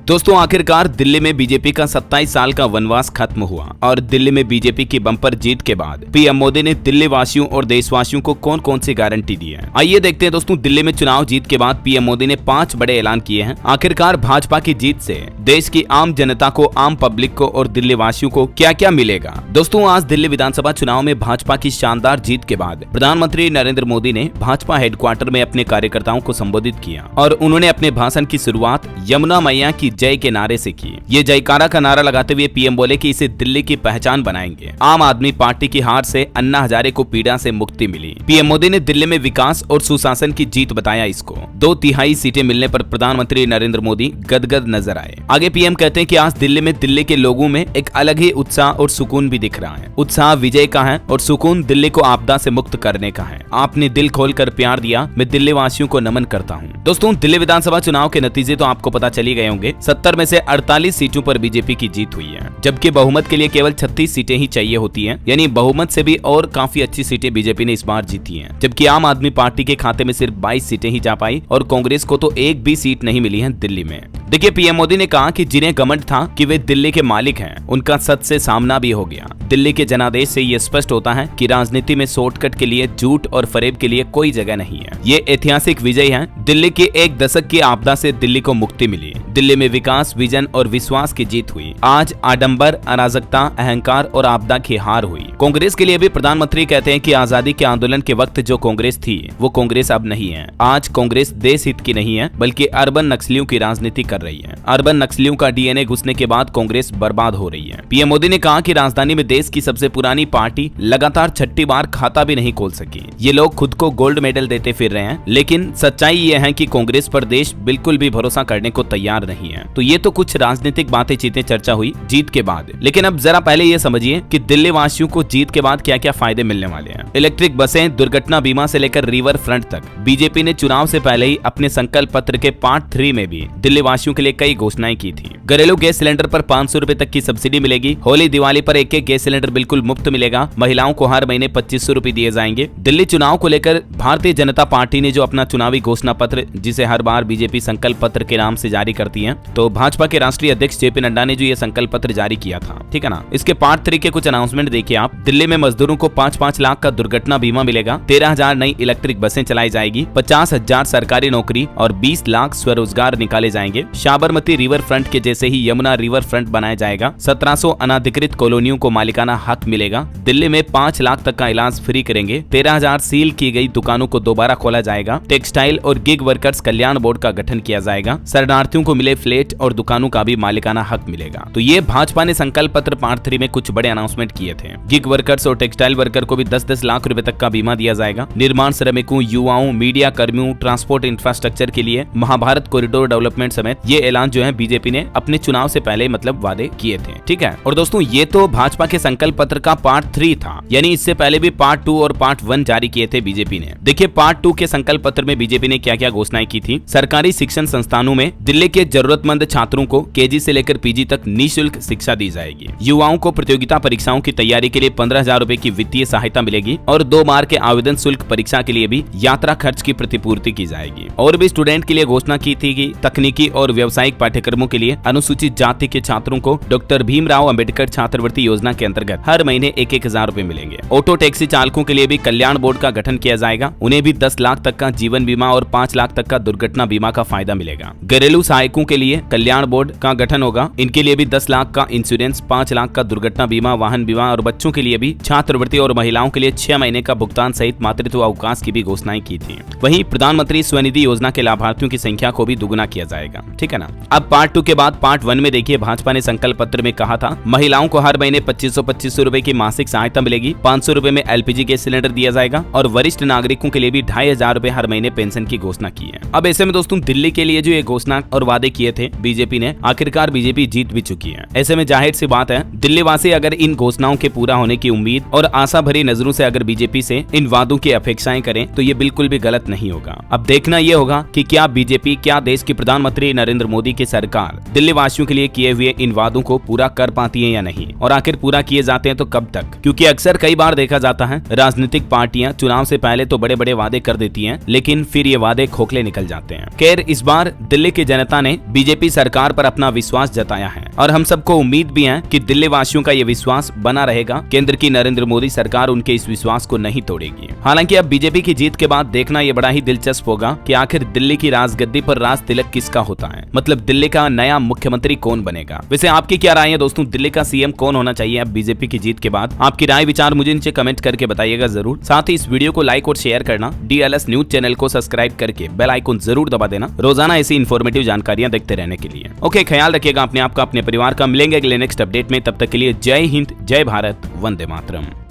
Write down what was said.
दोस्तों आखिरकार दिल्ली में बीजेपी का 27 साल का वनवास खत्म हुआ और दिल्ली में बीजेपी की बम्पर जीत के बाद पीएम मोदी ने दिल्ली वासियों और देशवासियों को कौन कौन सी गारंटी दी है। आइए देखते हैं दोस्तों, दिल्ली में चुनाव जीत के बाद पीएम मोदी ने 5 बड़े ऐलान किए हैं। आखिरकार भाजपा की जीत से देश की आम जनता को, आम पब्लिक को और दिल्ली वासियों को क्या क्या मिलेगा। दोस्तों आज दिल्ली विधानसभा चुनाव में भाजपा की शानदार जीत के बाद प्रधानमंत्री नरेंद्र मोदी ने भाजपा हेडक्वार्टर में अपने कार्यकर्ताओं को संबोधित किया और उन्होंने अपने भाषण की शुरुआत यमुना मैया की जय के नारे से की। ये जयकारा का नारा लगाते हुए पीएम बोले कि इसे दिल्ली की पहचान बनाएंगे। आम आदमी पार्टी की हार से अन्ना हजारे को पीड़ा से मुक्ति मिली। पीएम मोदी ने दिल्ली में विकास और सुशासन की जीत बताया इसको। 2/3 सीटें मिलने पर प्रधानमंत्री नरेंद्र मोदी गदगद नजर आए। आगे पीएम कहते हैं कि आज दिल्ली में दिल्ली के लोगों में एक अलग ही उत्साह और सुकून भी दिख रहा है। उत्साह विजय का है और सुकून दिल्ली को आपदा से मुक्त करने का है। आपने दिल खोलकर प्यार दिया, मैं दिल्ली वासियों को नमन करता हूँ। दोस्तों दिल्ली विधानसभा चुनाव के नतीजे तो आपको पता चली गए होंगे। 70 में से 48 सीटों पर बीजेपी की जीत हुई है, जबकि बहुमत के लिए केवल 36 सीटें ही चाहिए होती हैं। यानी बहुमत से भी और काफी अच्छी सीटें बीजेपी ने इस बार जीती हैं। जबकि आम आदमी पार्टी के खाते में सिर्फ 22 सीटें ही जा पाई और कांग्रेस को तो एक भी सीट नहीं मिली है दिल्ली में। देखिए पीएम मोदी ने कहा कि जिन्हें घमंड था कि वे दिल्ली के मालिक हैं, उनका सच से सामना भी हो गया। दिल्ली के जनादेश से ये स्पष्ट होता है कि राजनीति में शॉर्टकट के लिए, झूठ और फरेब के लिए कोई जगह नहीं है। ये ऐतिहासिक विजय है। दिल्ली के एक दशक की आपदा से दिल्ली को मुक्ति मिली। दिल्ली में विकास, विजन और विश्वास की जीत हुई। आज आडंबर, अराजकता, अहंकार और आपदा की हार हुई। कांग्रेस के लिए भी प्रधानमंत्री कहते हैं कि आजादी के आंदोलन के वक्त जो कांग्रेस थी वो कांग्रेस अब नहीं है। आज कांग्रेस देश हित की नहीं है बल्कि अर्बन नक्सलियों की राजनीति कर रही है। अर्बन नक्सलियों का डीएनए घुसने के बाद कांग्रेस बर्बाद हो रही है। पीएम मोदी ने कहा कि राजधानी में देश की सबसे पुरानी पार्टी लगातार 6ठी बार खाता भी नहीं खोल सकी। ये लोग खुद को गोल्ड मेडल देते फिर रहे हैं, लेकिन सच्चाई ये है कि कांग्रेस पर देश बिल्कुल भी भरोसा करने को तैयार नहीं है। तो ये तो कुछ राजनीतिक बातें चीतें चर्चा हुई जीत के बाद, लेकिन अब जरा पहले ये समझिए कि दिल्ली वासियों को जीत के बाद क्या क्या फायदे मिलने वाले हैं। इलेक्ट्रिक बसें, दुर्घटना बीमा से लेकर रिवर फ्रंट तक। बीजेपी ने चुनाव से पहले ही अपने संकल्प पत्र के पार्ट 3 में भी दिल्ली वासियों के लिए कई घोषणाएं की थी। घरेलू गैस सिलेंडर पर 500 रुपए तक की सब्सिडी मिलेगी। होली दिवाली पर एक गैस सिलेंडर बिल्कुल मुफ्त मिलेगा। महिलाओं को हर महीने 2500 रुपए दिए जाएंगे। दिल्ली चुनाव को लेकर भारतीय जनता पार्टी ने जो अपना चुनावी घोषणा पत्र, जिसे हर बार बीजेपी संकल्प पत्र के नाम से जारी करती है, तो भाजपा के राष्ट्रीय अध्यक्ष जेपी नड्डा ने जो ये संकल्प पत्र जारी किया था, ठीक है ना। इसके पार्ट 3 के कुछ अनाउंसमेंट देखिए आप। दिल्ली में मजदूरों को 5-5 लाख का दुर्घटना बीमा मिलेगा। 13,000 नई इलेक्ट्रिक बसें चलाई जाएगी। 50,000 सरकारी नौकरी और 20 लाख स्वरोजगार निकाले जाएंगे। साबरमती रिवर फ्रंट के जैसे ही यमुना रिवर फ्रंट बनाया जाएगा। 1700 अनाधिकृत कॉलोनियों को मालिकाना हक मिलेगा। दिल्ली में 5 लाख तक का इलाज फ्री करेंगे। 13,000 सील की गई दुकानों को दोबारा खोला जाएगा। टेक्सटाइल और गिग वर्कर्स कल्याण बोर्ड का गठन किया जाएगा। शरणार्थियों को मिले फ्लैट और दुकानों का भी मालिकाना हक मिलेगा। तो ये भाजपा ने संकल्प पत्र पार्ट 3 में कुछ बड़े अनाउंसमेंट किए थे। गिग वर्कर्स और टेक्सटाइल वर्कर को भी 10-10 लाख रुपए तक का बीमा दिया जाएगा। निर्माण श्रमिकों, युवाओं, मीडिया कर्मियों, ट्रांसपोर्ट इंफ्रास्ट्रक्चर के लिए महाभारत कॉरिडोर डेवलपमेंट समेत ये ऐलान जो है बीजेपी ने अपने चुनाव से पहले मतलब वादे किए थे, ठीक है। और दोस्तों ये तो भाजपा के संकल्प पत्र का पार्ट 3 था, यानी इससे पहले भी पार्ट 2 और पार्ट 1 जारी किए थे बीजेपी ने। देखिए पार्ट 2 के संकल्प पत्र में बीजेपी ने क्या क्या घोषणाएं की थी। सरकारी शिक्षण संस्थानों में दिल्ली के जरूरतमंद छात्रों को केजी से लेकर पीजी तक निःशुल्क शिक्षा दी जाएगी। युवाओं को प्रतियोगिता परीक्षाओं की तैयारी के लिए 15,000 रुपए की वित्तीय सहायता मिलेगी और 2 बार के आवेदन शुल्क परीक्षा के लिए भी यात्रा खर्च की प्रतिपूर्ति की जाएगी। और भी स्टूडेंट के लिए घोषणा की थी कि तकनीकी और व्यावसायिक पाठ्यक्रमों के लिए अनुसूचित जाति के छात्रों को डॉक्टर भीमराव अंबेडकर छात्रवृत्ति योजना के अंतर्गत हर महीने 1,000 रुपए मिलेंगे। ऑटो टैक्सी चालकों के लिए भी कल्याण बोर्ड का गठन किया जाएगा। उन्हें भी 10 लाख तक का जीवन बीमा और 5 लाख तक का दुर्घटना बीमा का फायदा मिलेगा। घरेलू सहायकों के लिए कल्याण बोर्ड का गठन होगा। इनके लिए भी 10 लाख का इंश्योरेंस, 5 लाख का दुर्घटना बीमा, वाहन बीमा और बच्चों के लिए भी छात्रवृत्ति और महिलाओं के लिए 6 महीने का भुगतान सहित मातृत्व अवकाश की भी घोषणाएं की थी। वहीं प्रधानमंत्री स्वनिधि योजना के लाभार्थियों की संख्या को भी दुगुना किया जाएगा, ठीक है ना। अब पार्ट 2 के बाद पार्ट 1 में देखिए भाजपा ने संकल्प पत्र में कहा था महिलाओं को हर महीने 2500 रुपए की मासिक सहायता मिलेगी। 500 रुपए में एलपीजी गैस सिलेंडर दिया जाएगा और वरिष्ठ नागरिकों के लिए भी 2,500 रुपए हर महीने पेंशन की घोषणा की है। अब ऐसे में दोस्तों दिल्ली के लिए जो ये घोषणा और वादे किए थे बीजेपी ने, आखिरकार बीजेपी जीत भी चुकी है। ऐसे में जाहिर सी बात है दिल्ली वासी अगर इन घोषणाओं के पूरा होने की उम्मीद और आशा भरी नजरों से अगर बीजेपी से इन वादों की अपेक्षाएं करें तो ये बिल्कुल भी गलत नहीं होगा। अब देखना यह होगा कि क्या बीजेपी, क्या देश की प्रधानमंत्री नरेंद्र मोदी की सरकार दिल्ली वासियों के लिए किए हुए इन वादों को पूरा कर पाती है या नहीं, और आखिर पूरा किए जाते हैं तो कब तक? क्योंकि अक्सर कई बार देखा जाता है राजनीतिक पार्टियां चुनाव से पहले तो बड़े बड़े वादे कर देती हैं, लेकिन फिर ये वादे खोखले निकल जाते हैं। खैर, इस बार दिल्ली की जनता ने बीजेपी सरकार पर अपना विश्वास जताया है और हम सबको उम्मीद भी है कि दिल्ली वासियों का ये विश्वास बना रहेगा। केंद्र की नरेंद्र मोदी सरकार उनके इस विश्वास को नहीं तोड़ेगी। हालांकि अब बीजेपी की जीत के बाद देखना ये बड़ा ही दिलचस्प होगा कि आखिर दिल्ली की राजगद्दी पर राज तिलक किसका होता है, मतलब दिल्ली का नया मुख्यमंत्री कौन बनेगा। वैसे आपकी क्या राय है दोस्तों, दिल्ली का सीएम कौन होना चाहिए अब बीजेपी की जीत के बाद? आपकी राय विचार मुझे नीचे कमेंट करके बताइएगा जरूर। साथ ही इस वीडियो को लाइक और शेयर करना, DLS न्यूज चैनल को सब्सक्राइब करके बेल आइकन जरूर दबा देना रोजाना ऐसी इन्फॉर्मेटिव जानकारियां देखते रहने के लिए। ओके, ख्याल रखिएगा अपने आप का, अपने परिवार का। मिलेंगे अगले नेक्स्ट अपडेट में, तब तक के लिए जय हिंद, जय भारत, वंदे मातरम।